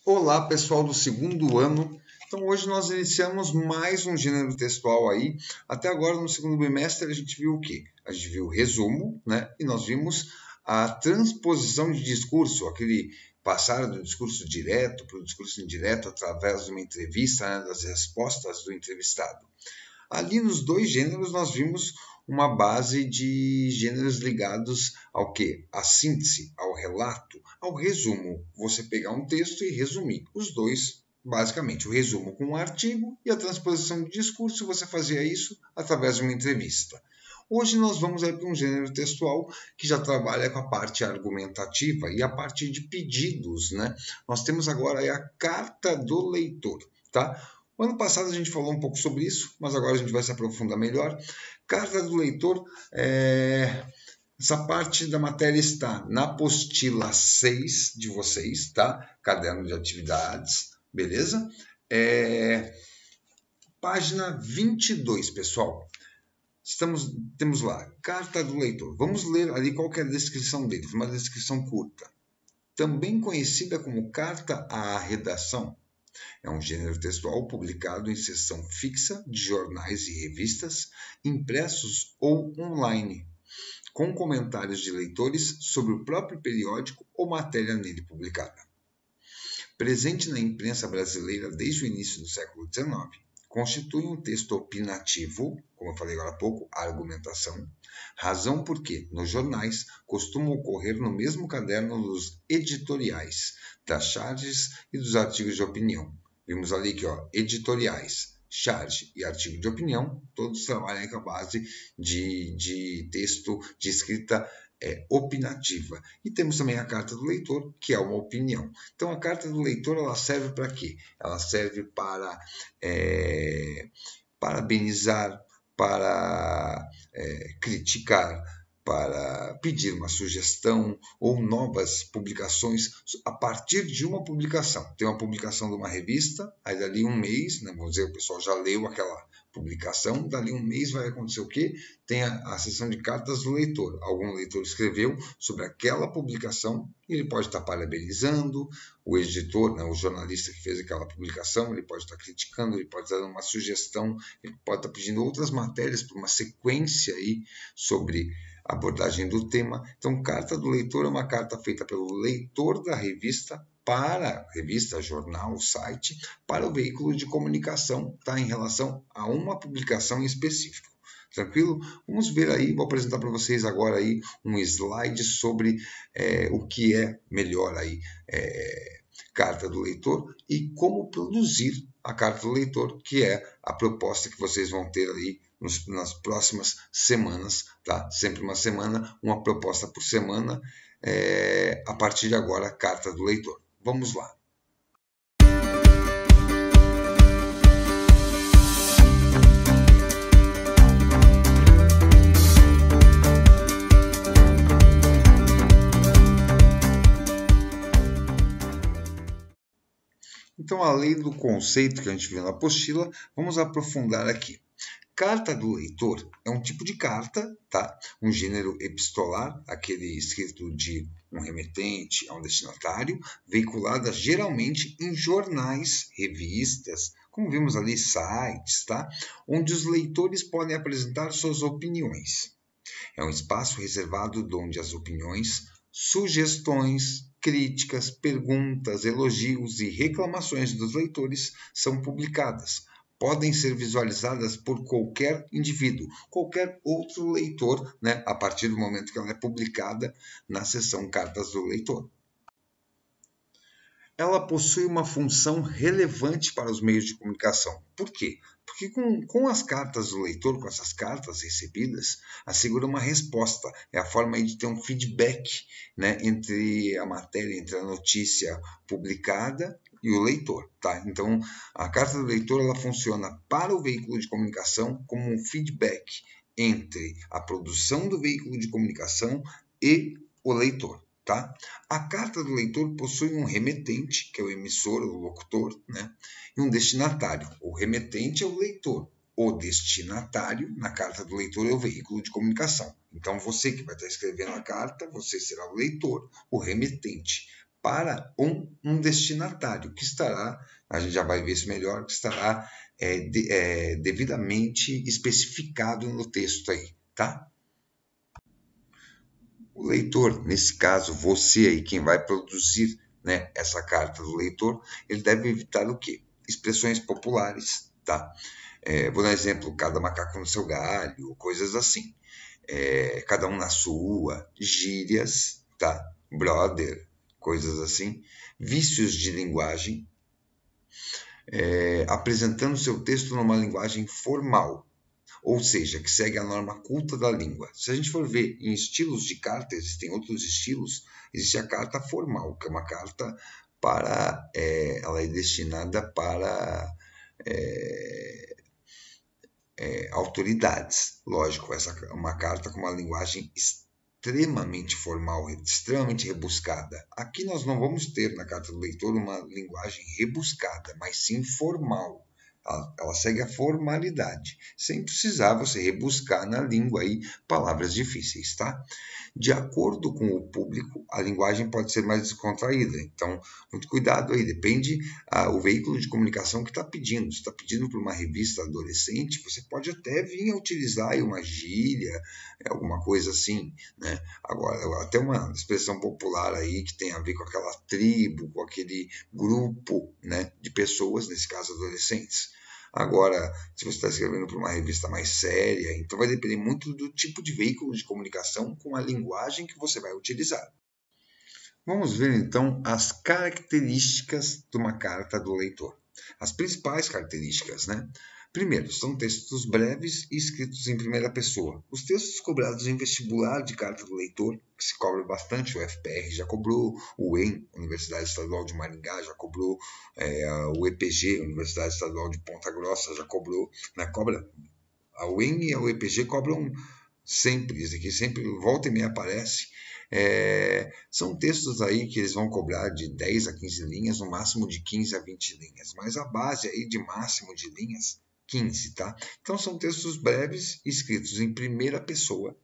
Olá, pessoal do segundo ano. Então, hoje nós iniciamos mais um gênero textual aí. Até agora, no segundo bimestre, a gente viu o quê? A gente viu o resumo, né? E nós vimos a transposição de discurso, aquele passar do discurso direto para o discurso indireto através de uma entrevista, né? Das respostas do entrevistado. Ali nos dois gêneros nós vimos uma base de gêneros ligados ao quê? À síntese, ao relato, ao resumo. Você pegar um texto e resumir. Os dois, basicamente, o resumo com um artigo e a transposição de discurso, você fazia isso através de uma entrevista. Hoje nós vamos aí para um gênero textual que já trabalha com a parte argumentativa e a parte de pedidos, né? Nós temos agora aí a carta do leitor, tá? O ano passado a gente falou um pouco sobre isso, mas agora a gente vai se aprofundar melhor. Carta do leitor, essa parte da matéria está na apostila 6 de vocês, tá? Caderno de atividades, beleza? Página 22, pessoal. Temos lá, carta do leitor. Vamos ler ali qual que é a descrição dele, uma descrição curta. Também conhecida como carta à redação. É um gênero textual publicado em seção fixa de jornais e revistas, impressos ou online, com comentários de leitores sobre o próprio periódico ou matéria nele publicada. Presente na imprensa brasileira desde o início do século XIX, constitui um texto opinativo, como eu falei agora há pouco, a argumentação, razão porque, nos jornais, costuma ocorrer no mesmo caderno dos editoriais, das charges e dos artigos de opinião. Vimos ali que, editoriais, charge e artigo de opinião, todos trabalham com a base de texto de escrita opinativa. E temos também a carta do leitor, que é uma opinião. Então, a carta do leitor ela serve para quê? Ela serve para parabenizar, para criticar, para pedir uma sugestão ou novas publicações a partir de uma publicação. Tem uma publicação de uma revista, aí dali um mês, né, vamos dizer, o pessoal já leu aquela publicação, dali um mês vai acontecer o quê? Tem a seção de cartas do leitor. Algum leitor escreveu sobre aquela publicação e ele pode estar parabenizando o editor, né, o jornalista que fez aquela publicação, ele pode estar criticando, ele pode estar dando uma sugestão, ele pode estar pedindo outras matérias para uma sequência aí sobre a abordagem do tema. Então, carta do leitor é uma carta feita pelo leitor da revista para a revista, jornal, site, para o veículo de comunicação, tá? Em relação a uma publicação em específico. Tranquilo? Vamos ver aí, vou apresentar para vocês agora aí um slide sobre o que é melhor aí carta do leitor e como produzir a carta do leitor, que é a proposta que vocês vão ter aí nas próximas semanas, tá? Sempre uma semana, uma proposta por semana, a partir de agora, a carta do leitor. Vamos lá. Então, além do conceito que a gente viu na apostila, vamos aprofundar aqui. Carta do leitor é um tipo de carta, tá? Um gênero epistolar, aquele escrito de um remetente a um destinatário, veiculada geralmente em jornais, revistas, como vimos ali, sites, tá? Onde os leitores podem apresentar suas opiniões. É um espaço reservado onde as opiniões, sugestões, críticas, perguntas, elogios e reclamações dos leitores são publicadas. Podem ser visualizadas por qualquer indivíduo, qualquer outro leitor, né, a partir do momento que ela é publicada na seção Cartas do Leitor. Ela possui uma função relevante para os meios de comunicação. Por quê? Porque com as cartas do leitor, com essas cartas recebidas, assegura uma resposta. É a forma de ter um feedback, né, entre a matéria, entre a notícia publicada e o leitor, tá? Então, a carta do leitor ela funciona para o veículo de comunicação como um feedback entre a produção do veículo de comunicação e o leitor. Tá? A carta do leitor possui um remetente, que é o emissor, o locutor, né? E um destinatário. O remetente é o leitor. O destinatário, na carta do leitor, é o veículo de comunicação. Então, você que vai estar escrevendo a carta, você será o leitor, o remetente. para um destinatário, que estará, a gente já vai ver isso melhor, que estará devidamente especificado no texto aí, tá? O leitor, nesse caso, você aí, quem vai produzir, né, essa carta do leitor, ele deve evitar o quê? Expressões populares, tá? Vou dar um exemplo, cada macaco no seu galho, coisas assim. Cada um na sua, gírias, tá? Brother, coisas assim. Vícios de linguagem, apresentando seu texto numa linguagem formal, ou seja, que segue a norma culta da língua. Se a gente for ver em estilos de carta, existem outros estilos, existe a carta formal, que é uma carta para, ela é destinada para autoridades. Lógico, essa é uma carta com uma linguagem extremamente formal, extremamente rebuscada. Aqui nós não vamos ter na carta do leitor uma linguagem rebuscada, mas sim formal. Ela segue a formalidade, sem precisar você rebuscar na língua aí palavras difíceis, tá? De acordo com o público, a linguagem pode ser mais descontraída. Então, muito cuidado aí, depende o veículo de comunicação que está pedindo. Se está pedindo para uma revista adolescente, você pode até vir a utilizar aí uma gíria, alguma coisa assim, né? Agora, até uma expressão popular aí que tem a ver com aquela tribo, com aquele grupo, né, de pessoas, nesse caso adolescentes. Agora, se você está escrevendo para uma revista mais séria, então vai depender muito do tipo de veículo de comunicação com a linguagem que você vai utilizar. Vamos ver então as características de uma carta do leitor. As principais características, né? Primeiro, são textos breves e escritos em primeira pessoa. Os textos cobrados em vestibular de carta do leitor, que se cobra bastante, o FPR já cobrou, o UEM, Universidade Estadual de Maringá, já cobrou, o EPG, Universidade Estadual de Ponta Grossa, já cobrou, né? A UEM e a UEPG cobram sempre, isso aqui sempre, volta e meia aparece. São textos aí que eles vão cobrar de 10 a 15 linhas, no máximo de 15 a 20 linhas, mas a base aí de máximo de linhas, 15, tá? Então são textos breves, escritos em primeira pessoa.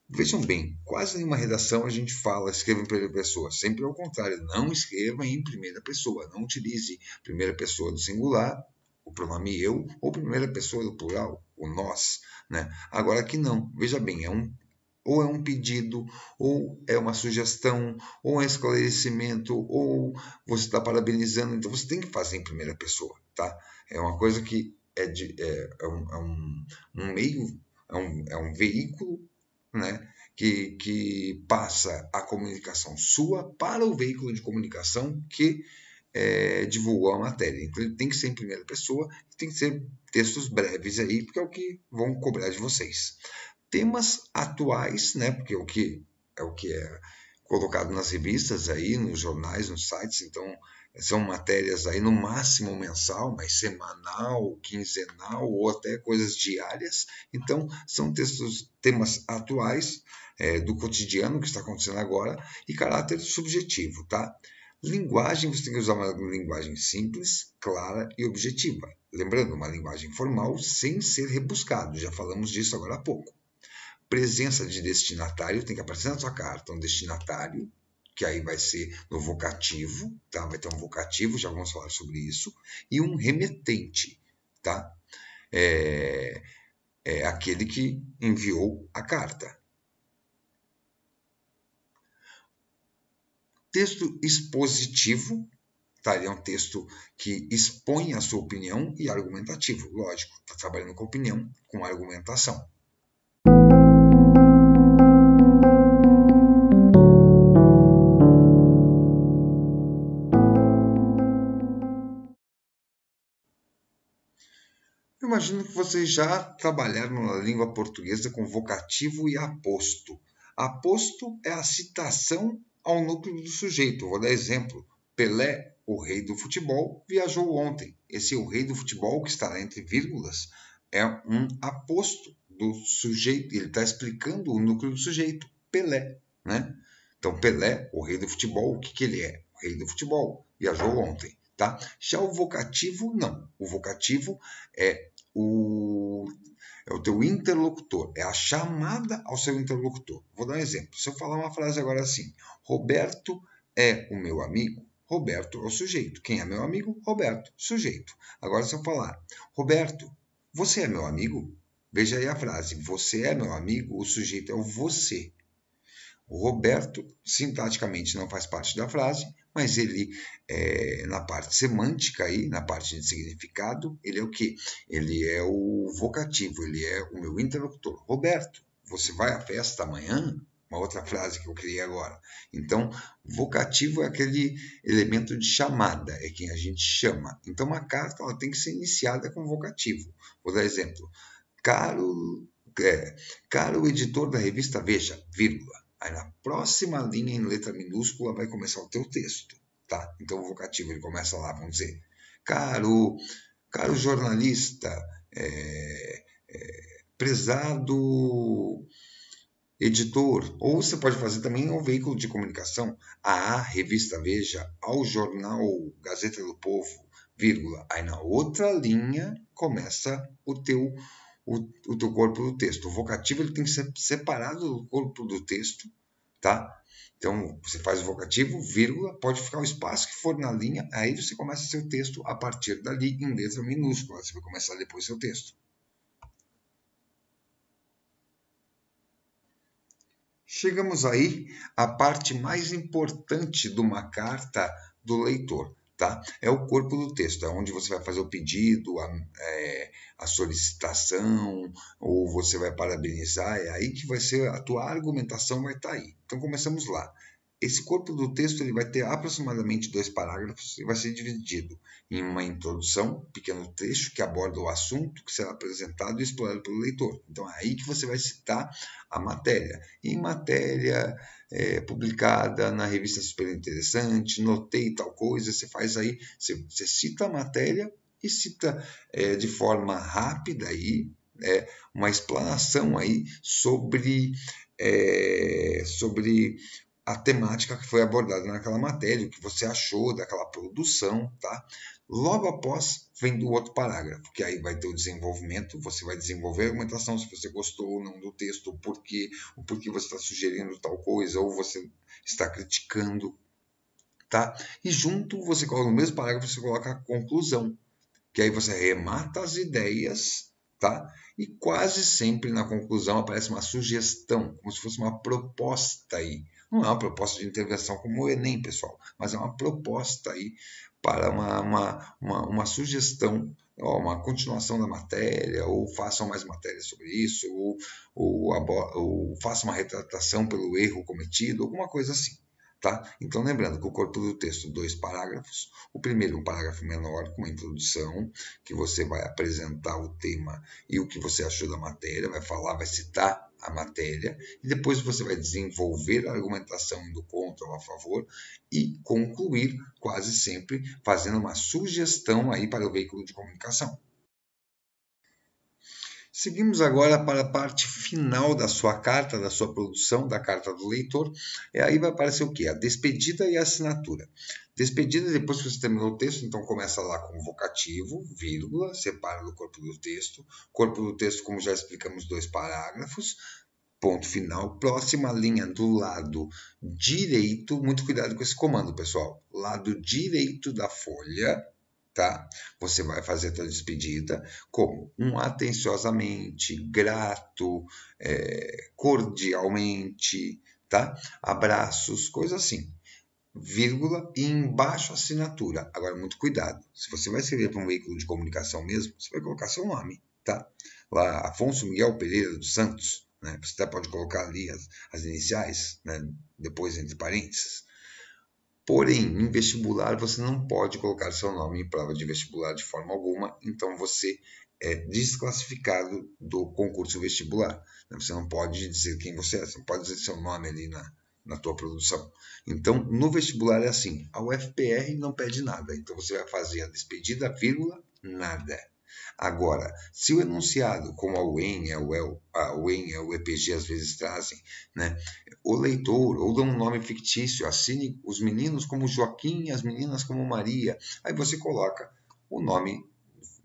Vejam bem, quase nenhuma redação a gente fala escreva em primeira pessoa, sempre ao contrário, não escreva em primeira pessoa, não utilize primeira pessoa do singular, o pronome eu, ou primeira pessoa do plural, o nós, né? Agora aqui não, veja bem, ou é um pedido, ou é uma sugestão, ou é um esclarecimento, ou você está parabenizando, então você tem que fazer em primeira pessoa, tá? É uma coisa que é um meio, é um veículo, né, que passa a comunicação sua para o veículo de comunicação que divulgou a matéria. Então ele tem que ser em primeira pessoa, tem que ser textos breves aí, porque é o que vão cobrar de vocês. Temas atuais, né, porque é o que é colocado nas revistas aí, nos jornais, nos sites, então são matérias aí no máximo mensal, mas semanal, quinzenal ou até coisas diárias. Então são temas atuais do cotidiano que está acontecendo agora e caráter subjetivo, tá? Linguagem, você tem que usar uma linguagem simples, clara e objetiva. Lembrando, uma linguagem formal sem ser rebuscado, já falamos disso agora há pouco. Presença de destinatário, tem que aparecer na sua carta um destinatário, que aí vai ser no vocativo, tá? Vai ter um vocativo, já vamos falar sobre isso, e um remetente, tá? É aquele que enviou a carta. Texto expositivo, tá? Ele é um texto que expõe a sua opinião, e argumentativo, lógico, está trabalhando com opinião, com argumentação. Eu imagino que vocês já trabalharam na língua portuguesa com vocativo e aposto. Aposto é a citação ao núcleo do sujeito. Vou dar exemplo. Pelé, o rei do futebol, viajou ontem. Esse o rei do futebol, que está entre vírgulas, é um aposto do sujeito. Ele está explicando o núcleo do sujeito. Pelé, né? Então, Pelé, o rei do futebol, o que ele é? O rei do futebol, viajou ontem. Tá? Já o vocativo, não. O vocativo é o teu interlocutor, é a chamada ao seu interlocutor. Vou dar um exemplo. Se eu falar uma frase agora assim, Roberto é o meu amigo? Roberto é o sujeito. Quem é meu amigo? Roberto, sujeito. Agora, se eu falar, Roberto, você é meu amigo? Veja aí a frase, você é meu amigo, o sujeito é o você. O Roberto, sintaticamente, não faz parte da frase, mas ele, na parte semântica, aí, na parte de significado, ele é o quê? Ele é o vocativo, ele é o meu interlocutor. Roberto, você vai à festa amanhã? Uma outra frase que eu criei agora. Então, vocativo é aquele elemento de chamada, é quem a gente chama. Então, uma carta ela tem que ser iniciada com vocativo. Vou dar exemplo. Caro editor da revista Veja, vírgula. Aí na próxima linha em letra minúscula vai começar o teu texto, tá? Então o vocativo ele começa lá, vamos dizer, caro jornalista, prezado editor, ou você pode fazer também um veículo de comunicação, a revista Veja, ao jornal Gazeta do Povo, vírgula. Aí na outra linha começa o teu corpo do texto. O vocativo ele tem que ser separado do corpo do texto, tá? Então, você faz o vocativo, vírgula, pode ficar o espaço que for na linha, aí você começa seu texto a partir dali em letra minúscula. Você vai começar depois seu texto. Chegamos aí à parte mais importante de uma carta do leitor. Tá? É o corpo do texto, é onde você vai fazer o pedido, a solicitação, ou você vai parabenizar, é aí que vai ser a tua argumentação vai estar aí. Então começamos lá. Esse corpo do texto ele vai ter aproximadamente 2 parágrafos e vai ser dividido em uma introdução, um pequeno trecho que aborda o assunto que será apresentado e explorado pelo leitor. Então é aí que você vai citar a matéria. Em matéria publicada na revista Super Interessante, notei tal coisa, você faz aí, você cita a matéria e cita de forma rápida aí, uma explanação aí sobre a temática que foi abordada naquela matéria, o que você achou daquela produção, tá? Logo após vem do outro parágrafo, que aí vai ter o desenvolvimento, você vai desenvolver a argumentação, se você gostou ou não do texto, o porquê você está sugerindo tal coisa, ou você está criticando, tá? E junto, você coloca no mesmo parágrafo, você coloca a conclusão, que aí você remata as ideias, tá? E quase sempre na conclusão aparece uma sugestão, como se fosse uma proposta aí. Não é uma proposta de intervenção como o Enem, pessoal, mas é uma proposta aí para uma sugestão, uma continuação da matéria, ou façam mais matérias sobre isso, ou façam uma retratação pelo erro cometido, alguma coisa assim. Tá? Então, lembrando que o corpo do texto, 2 parágrafos. O primeiro, um parágrafo menor, com uma introdução, que você vai apresentar o tema e o que você achou da matéria, vai falar, vai citar a matéria, e depois você vai desenvolver a argumentação indo contra ou a favor e concluir, quase sempre, fazendo uma sugestão aí para o veículo de comunicação. Seguimos agora para a parte final da sua carta, da sua produção, da carta do leitor. E aí vai aparecer o quê? A despedida e a assinatura. Despedida, depois que você terminou o texto, então começa lá com o vocativo, vírgula, separa do corpo do texto. Corpo do texto, como já explicamos, 2 parágrafos. Ponto final. Próxima linha do lado direito. Muito cuidado com esse comando, pessoal. Lado direito da folha. Tá? Você vai fazer a sua despedida como atenciosamente, grato, cordialmente, tá? Abraços, coisa assim. Vírgula e embaixo assinatura. Agora, muito cuidado. Se você vai escrever para um veículo de comunicação mesmo, você vai colocar seu nome, tá? Lá, Afonso Miguel Pereira dos Santos, né? Você até pode colocar ali as iniciais, né? Depois entre parênteses. Porém, em vestibular, você não pode colocar seu nome em prova de vestibular de forma alguma, então você é desclassificado do concurso vestibular. Você não pode dizer quem você é, você não pode dizer seu nome ali na tua produção. Então, no vestibular é assim, a UFPR não pede nada, então você vai fazer a despedida, vírgula, nada. Agora, se o enunciado, como a UEM, o EPG às vezes trazem, né, o leitor, ou dá um nome fictício, assine os meninos como Joaquim e as meninas como Maria, aí você coloca o nome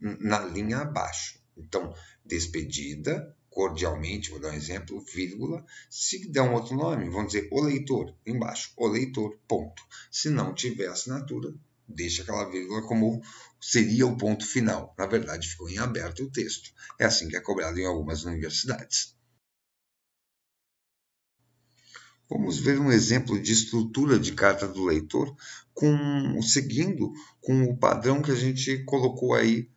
na linha abaixo. Então, despedida, cordialmente, vou dar um exemplo, vírgula. Se der um outro nome, vamos dizer o leitor, embaixo, o leitor, ponto. Se não tiver assinatura, deixa aquela vírgula como seria o ponto final. Na verdade, ficou em aberto o texto. É assim que é cobrado em algumas universidades. Vamos ver um exemplo de estrutura de carta do leitor seguindo com o padrão que a gente colocou aí,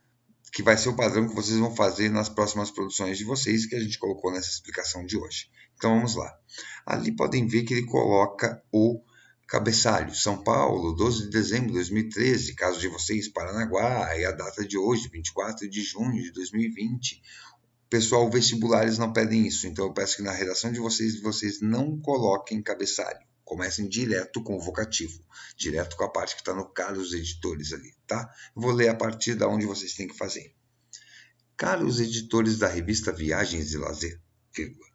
que vai ser o padrão que vocês vão fazer nas próximas produções de vocês, que a gente colocou nessa explicação de hoje. Então vamos lá. Ali podem ver que ele coloca o cabeçalho, São Paulo, 12 de dezembro de 2013, caso de vocês, Paranaguá, e a data de hoje, 24 de junho de 2020. Pessoal, vestibulares não pedem isso, então eu peço que na redação de vocês não coloquem cabeçalho. Comecem direto com o vocativo, direto com a parte que está no caros editores ali, tá? Eu vou ler a partir da onde vocês têm que fazer. Caros editores da revista Viagens e Lazer, vírgula.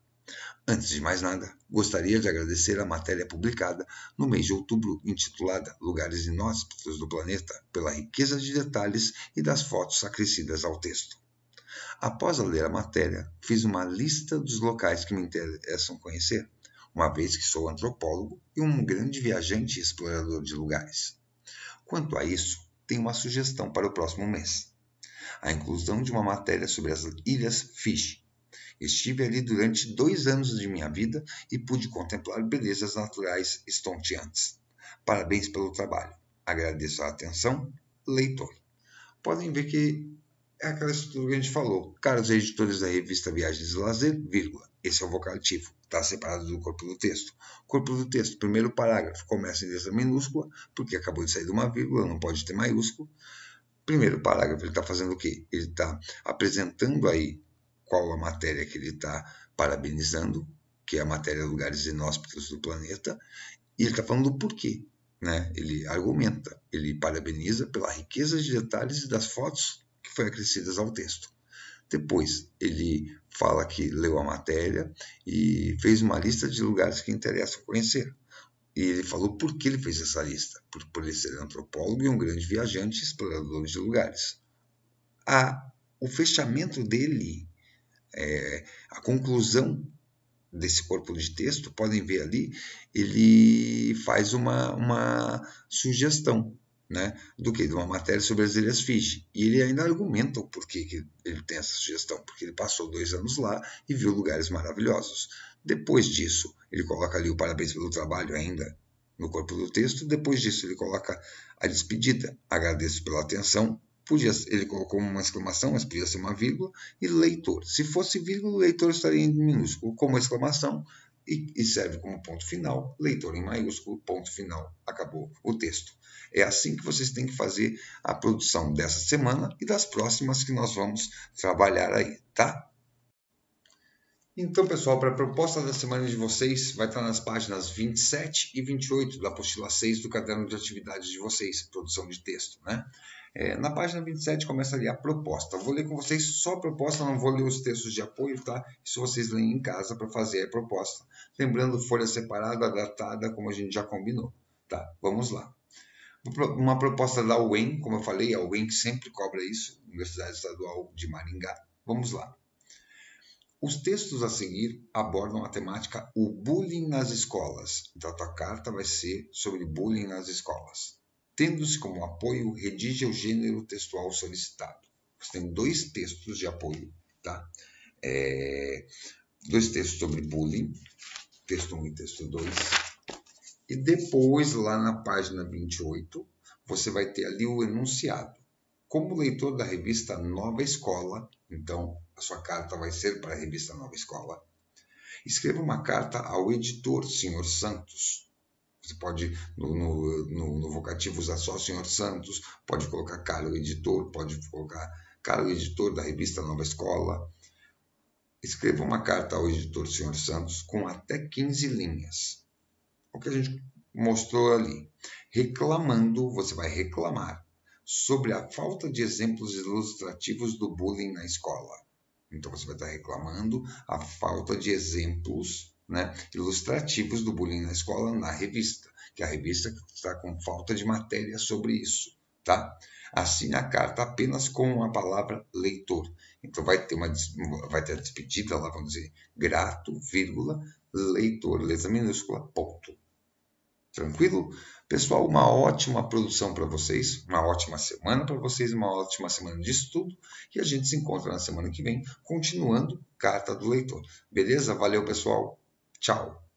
Antes de mais nada, gostaria de agradecer a matéria publicada no mês de outubro, intitulada Lugares Inóspitos do Planeta, pela riqueza de detalhes e das fotos acrescidas ao texto. Após ler a matéria, fiz uma lista dos locais que me interessam conhecer, uma vez que sou antropólogo e um grande viajante e explorador de lugares. Quanto a isso, tenho uma sugestão para o próximo mês: a inclusão de uma matéria sobre as Ilhas Fiji. Estive ali durante 2 anos de minha vida e pude contemplar belezas naturais estonteantes. Parabéns pelo trabalho. Agradeço a atenção, leitor. Podem ver que é aquela estrutura que a gente falou. Caros editores da revista Viagens e Lazer, vírgula. Esse é o vocativo, está separado do corpo do texto. Corpo do texto, primeiro parágrafo, começa em letra minúscula, porque acabou de sair de uma vírgula, não pode ter maiúsculo. Primeiro parágrafo, ele está fazendo o quê? Ele está apresentando aí qual a matéria que ele está parabenizando, que é a matéria Lugares Inóspitos do Planeta, e ele está falando do porquê. Né? Ele argumenta, ele parabeniza pela riqueza de detalhes e das fotos que foram acrescidas ao texto. Depois, ele fala que leu a matéria e fez uma lista de lugares que interessam conhecer. E ele falou por que ele fez essa lista. Por ele ser antropólogo e um grande viajante, explorador de lugares. O fechamento dele, a conclusão desse corpo de texto, podem ver ali, ele faz uma sugestão, né, do que? De uma matéria sobre as Ilhas Fiji. E ele ainda argumenta o porquê que ele tem essa sugestão, porque ele passou 2 anos lá e viu lugares maravilhosos. Depois disso, ele coloca ali o parabéns pelo trabalho ainda no corpo do texto. Depois disso, ele coloca a despedida. Agradeço pela atenção. Ele colocou uma exclamação, mas podia ser uma vírgula. E leitor. Se fosse vírgula, o leitor estaria em minúsculo. Como exclamação, e serve como ponto final. Leitor em maiúsculo, ponto final. Acabou o texto. É assim que vocês têm que fazer a produção dessa semana e das próximas que nós vamos trabalhar aí, tá? Então, pessoal, para a proposta da semana de vocês, vai estar nas páginas 27 e 28 da apostila 6 do caderno de atividades de vocês, produção de texto, né? Na página 27 começa ali a proposta. Eu vou ler com vocês só a proposta, não vou ler os textos de apoio, tá? Isso vocês leem em casa para fazer a proposta. Lembrando, folha separada, datada, como a gente já combinou, tá? Vamos lá. Uma proposta da UEM, como eu falei, a UEM que sempre cobra isso, Universidade Estadual de Maringá. Vamos lá. Os textos a seguir abordam a temática o bullying nas escolas. Então, a tua carta vai ser sobre bullying nas escolas. Tendo-se como apoio, redige o gênero textual solicitado. Você tem 2 textos de apoio, tá? 2 textos sobre bullying, texto 1 e texto 2. E depois, lá na página 28, você vai ter ali o enunciado. Como leitor da revista Nova Escola, então a sua carta vai ser para a revista Nova Escola, escreva uma carta ao editor, Sr. Santos. Você pode, no vocativo, usar só Sr. Santos, pode colocar caro editor, pode colocar caro editor da revista Nova Escola. Escreva uma carta ao editor, Sr. Santos, com até 15 linhas. O que a gente mostrou ali. Reclamando, você vai reclamar sobre a falta de exemplos ilustrativos do bullying na escola. Então, você vai estar reclamando a falta de exemplos, né, ilustrativos do bullying na escola na revista, que a revista está com falta de matéria sobre isso, tá? Assine a carta apenas com a palavra leitor. Então vai ter a despedida lá, vamos dizer, grato, vírgula, leitor, letra minúscula, ponto. Tranquilo? Pessoal, uma ótima produção para vocês, uma ótima semana para vocês, uma ótima semana de estudo e a gente se encontra na semana que vem, continuando Carta do Leitor. Beleza? Valeu, pessoal. Tchau.